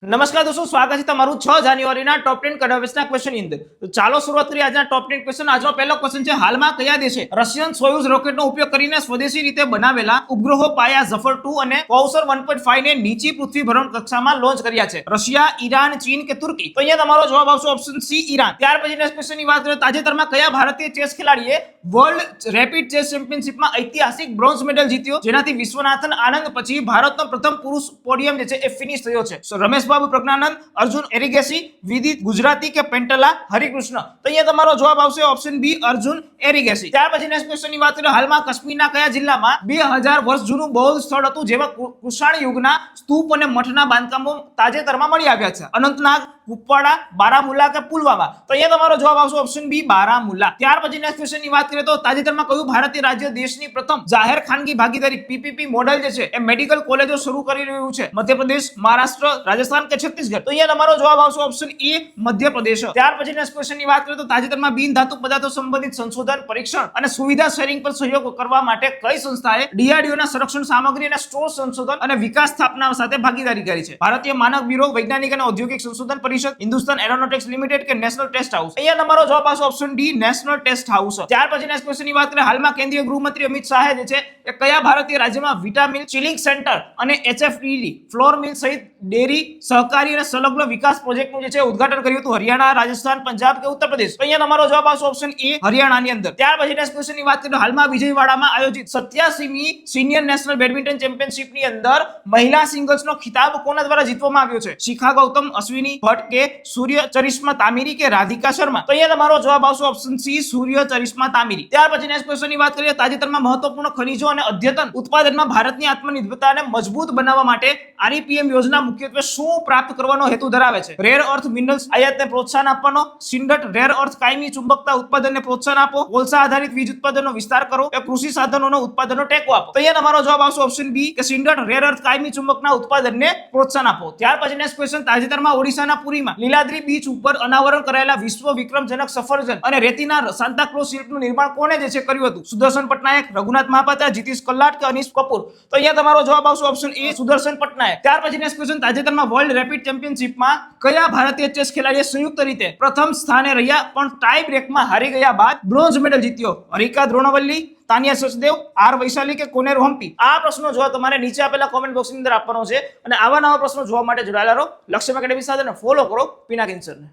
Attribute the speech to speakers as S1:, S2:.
S1: નમસ્કાર દોસ્તો, સ્વાગત છે તમારું 6 જાન્યુઆરીના ટોપ 10 કરંટ અફેર્સના ક્વેશ્ચનની અંદર. તો ચાલો શરૂઆત કરીએ આજના ટોપ 10 ક્વેશ્ચન. આજનો પહેલો ક્વેશ્ચન છે, હાલમાં કયા દેશે રશિયન સોયુઝ રોકેટનો ઉપયોગ કરીને સ્વદેશી રીતે બનાવેલા ઉપગ્રહો પાયા ઝફર 2 અને કૌસર 1.5 ને નીચી પૃથ્વી ભ્રમણ કક્ષામાં લોન્ચ કર્યા છે? રશિયા, ઈરાન, ચીન કે તુર્કી? તો અહીંયા તમારો જવાબ આવશે ઓપ્શન સી, ઈરાન. ત્યાર પછી નેક્સ્ટ ક્વેશ્ચનની વાત કરીએ, તાજેતરમાં કયા ભારતીય ચેસ ખેલાડીએ વર્લ્ડ રેપિડ ચેસ ચેમ્પિયનશિપમાં ઐતિહાસિક બ્રોન્ઝ મેડલ જીત્યો, જેનાથી વિશ્વનાથન આનંદ પછી ભારતનો પ્રથમ પુરુષ પોડિયમ જે છે એ ફિનિશ થયો છે? રમેશબાબુ પ્રજ્ઞાનંદ, અર્જુન એરિગેસી, વિદિત ગુજરાતી કે પેન્ટલા હરિકૃષ્ણ? તો અહીંયા તમારો જવાબ આવશે ઓપ્શન બી, અર્જુન એરિગેસી. ત્યાર પછી નેક્સ્ટ ક્વેશ્ચનની વાત કરીએ, હાલમાં કાશ્મીરના કયા જિલ્લામાં 2000 વર્ષ જૂનું બૌદ્ધ સ્થળ હતું જેમાં કુષાણ યુગના સ્તૂપ અને મઠના બાંધકામો તાજેતરમાં મળી આવ્યા છે? અનંતનાગ, કુપવાડા, બારામુલ્લા કે પુલવામા? તો અહીંયા તમારો જવાબ આવશે ઓપ્શન બી, બારામુલ્લા. ત્યાર પછી નેક્સ્ટ ક્વેશ્ચનની વાત કરીએ તો તાજેતરમાં કયું ભારતીય રાજ્ય દેશની પ્રથમ જાહેર ખાનગી ભાગીદારી પીપીપી મોડેલ જે છે એ મેડિકલ કોલેજો શરૂ કરી રહ્યું છે? મધ્યપ્રદેશ, મહારાષ્ટ્ર, રાજસ્થાન કે છત્તીસગઢ? તો અહીંયા તમારો જવાબ આવશે ઓપ્શન એ, મધ્યપ્રદેશ. ત્યાર પછી નેક્સ્ટ ક્વેશ્ચનની વાત કરીએ તો તાજેતરમાં બિન ધાતુ પદાર્થો સંબંધિત સંશોધન, પરીક્ષણ અને સુવિધા શેરિંગ પર સહયોગ કરવા માટે કઈ સંસ્થાએ ડીઆરડીઓના સંરક્ષણ સામગ્રી અને સ્ટોર સંશોધન અને વિકાસ સ્થાપના સાથે ભાગીદારી કરી છે? ભારતીય માનક બ્યુરો, વૈજ્ઞાનિક અને ઔદ્યોગિક સંશોધન પરિષદ, હિન્દુસ્તાન એરોનોટિક્સ લિમિટેડ કે નેશનલ ટેસ્ટ હાઉસ? અહીંયા તમારો જવાબ આવશે option D, National Test House. ત્યાર પછી નેક્સ્ટ ક્વેશ્ચનની વાત કરીએ, હાલમાં કેન્દ્રીય ગૃહમંત્રી અમિત શાહે જે છે એ કયા ભારતીય રાજ્યમાં વિટામિન ચિલિંગ સેન્ટર અને એચએફડીડી ફ્લોર મિલ સહિત ડેરી, સહકારી અને સંલગ્ન વિકાસ પ્રોજેક્ટનું જે છે ઉદ્ઘાટન કર્યું હતું? હરિયાણા, રાજસ્થાન, પંજાબ કે ઉત્તર પ્રદેશ? તો અહીંયા તમારો જવાબ આવશે ઓપ્શન એ, હરિયાણાની અંદર. ત્યાર પછી નેક્સ્ટ ક્વેશ્ચનની વાત કરીએ, હાલમાં વિજયવાડામાં આયોજિત 87મી સિનિયર નેશનલ બેડમિન્ટન ચેમ્પિયનશિપની અંદર મહિલા સિંગલ્સનો ખિતાબ કોના દ્વારા જીતવામાં આવ્યો છે? શિખા ગૌતમ, અશ્વિની ભટ્ટ કે સૂર્ય ચરિશ્મા તામિરી કે રાધિકા શર્મા? તો અહીંયા તમારો જવાબ આવશે ઓપ્શન સી, સૂર્ય ચરિશ્મા તામિરી. ત્યાર પછી નેક્સ્ટ ક્વેશ્ચનની વાત કરીએ, તાજેતરમાં મહત્વપૂર્ણ ખનિજો અને અદ્યતન ઉત્પાદનમાં ભારતની આત્મનિર્ભરતાને મજબૂત બનાવવા માટે આરઈપીએમ યોજના મુખ્યત્વે શું પ્રાપ્ત કરવાનો હેતુ ધરાવે છે? રેર અર્થ મિનરલ્સ આયાતને પ્રોત્સાહન આપવાનો, સિન્ડટ રેર અર્થ કાયમી ચુંબકતા ઉત્પાદનને પ્રોત્સાહન આપો, કોલસા આધારિત વીજ ઉત્પાદનનો વિસ્તાર કરો કે કૃષિ સાધનોનો ઉત્પાદનનો ટેકો આપો? તો અહીંયા તમારો જવાબ આવશે ઓપ્શન બી કે સિન્ડટ રેર અર્થ કાયમી ચુંબકના ઉત્પાદનને પ્રોત્સાહન આપો. ત્યાર પછી નેક્સ્ટ ક્વેશ્ચન, તાજેતરમાં ઓડિશાના પુરીમાં લીલાદ્રી બીચ ઉપર અનાવરણ કરાયેલા વિશ્વ વિક્રમજનક સફરજન અને રેતીના સાન્તાક્લોઝ શિલ્પનું નિર્માણ કોણે જે છે કર્યું હતું? સુદર્શન પટનાયક, રઘુનાથ મહાપાત્રા, જીતીશ કલ્લાટ કે અનીશ કપૂર? તો અહીંયા તમારો જવાબ આવશે ઓપ્શન એ, સુદર્શન પટનાયક. ત્યાર પછી નેક્સ્ટ ક્વેશ્ચન, તાજેતરમાં વર્લ્ડ રેપિડ ચેમ્પિયનશિપમાં કયા ભારતીય ચેસ ખેલાડીએ સંયુક્ત રીતે પ્રથમ સ્થાને રહ્યા પણ ટાઈ બ્રેકમાં હારી ગયા બાદ બ્રોન્ઝ મેડલ જીત્યો? હરિકા દ્રોણવલ્લી, તાનિયા સચદેવ, આર વૈશાલી કે કોનેરુ હમ્પી? આ પ્રશ્નો જવાબ તમારે નીચે આપેલા કોમેન્ટ બોક્સની અંદર આપવાનો છે અને આવા નવા પ્રશ્નો જોવા માટે જોડાયેલા રહો લક્ષ્ય એકેડમી સાથે, ફોલો કરો પિનાક આન્સરને.